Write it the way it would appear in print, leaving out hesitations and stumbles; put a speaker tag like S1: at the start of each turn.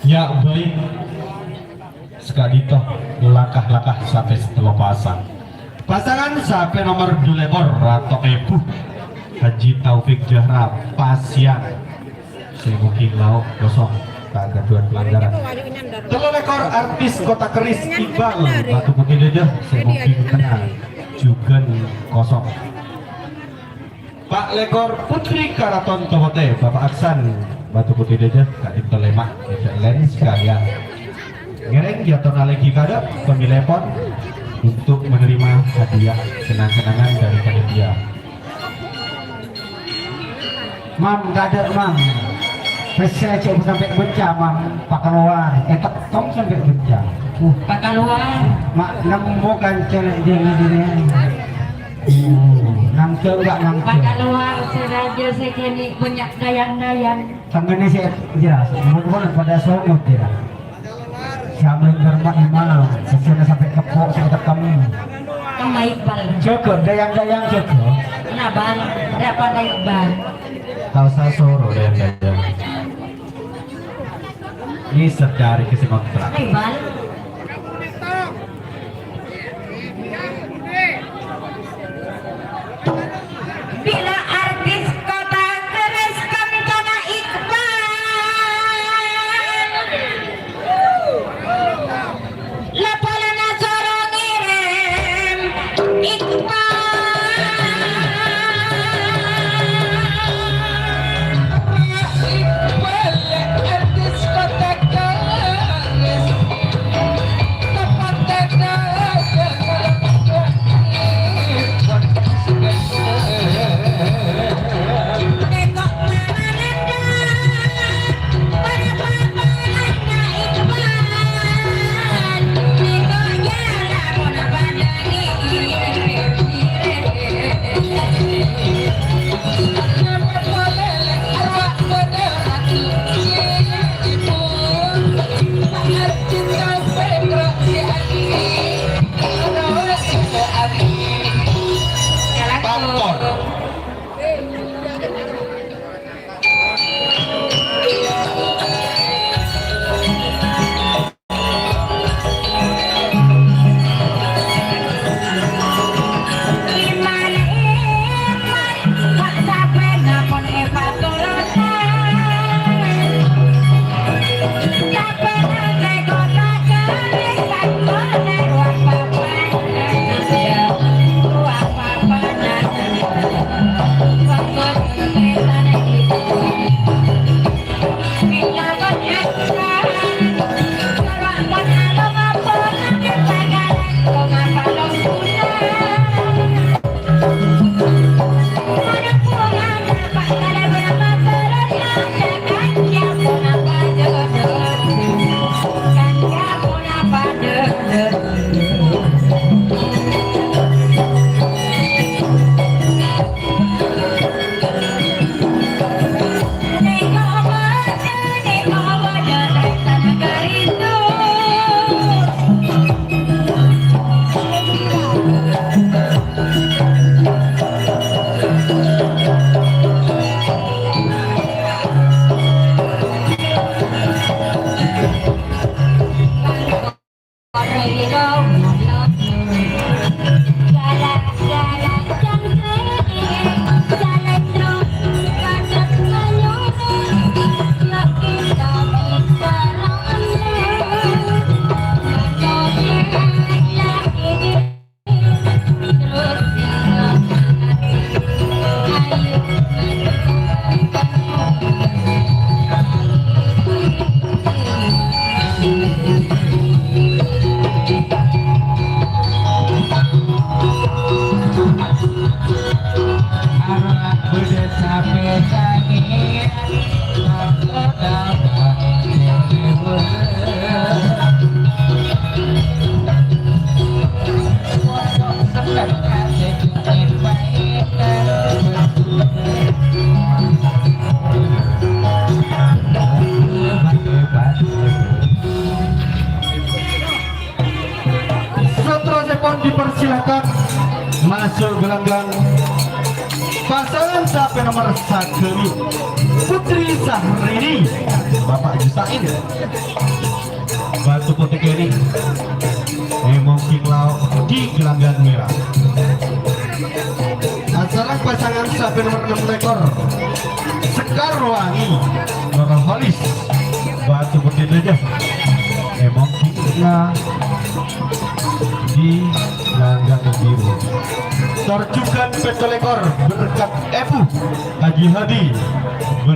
S1: Ya baik sekali toh langkah-langkah sampai setelah pasang pasangan sampai nomor 2 lekor atau Ibu Haji Taufik Jahra Pasian Semukin Lauk kosong tak ada dua pelanggaran. 3 lekor artis Kota Keris Iqbal Batu Putih Dejah Semukin kena juga kosong. 4 lekor Putri Karaton Tohote Bapak Aksan Batu Putih Dejah Kak Dito Lemak Len sekalian ngereng jatuh lagi kada pemilepon untuk menerima hadiah senang-senangan dari panitia.
S2: Mam kada mam saya cek sampai beca mam pakaluar etak tong sampai beca
S3: pakaluar
S2: mak nembukan celek dia ngadinya nang enggak nang
S3: pakaluar seraja sekali banyak dayang-dayang
S2: tangannya saya jelas mohon pada somot tidak sambil germak gimana sesudah sampai kepok saya kamu
S3: sama Iqbal
S2: cukup dayang-dayang cukup
S3: naban dapat Iqbal
S1: tahu saya soro dayang-dayang ini secari kisi kontrak
S3: Iqbal bila artis Kota Keris Kantona Iqbal lapalana sorong ngirim Iqbal artis Kota Keris
S2: Anak udah capek sakit, aku dapat dihibur. Pokok senang kasih cuman baik
S1: Seterusnya pun dipersilakan masuk gelanggang pasangan sampai nomor 1 Putri Sahrini Bapak Jusain Batu Putih Kiri Emong Kinglau di gelanggang merah. Acara pasangan sampai nomor 6 ekor Sekarwangi Nurholis Batu Putih Dejah Emong Kinglau di gelanggang biru. Torjukan petolekor berkat Ebu Haji Hadi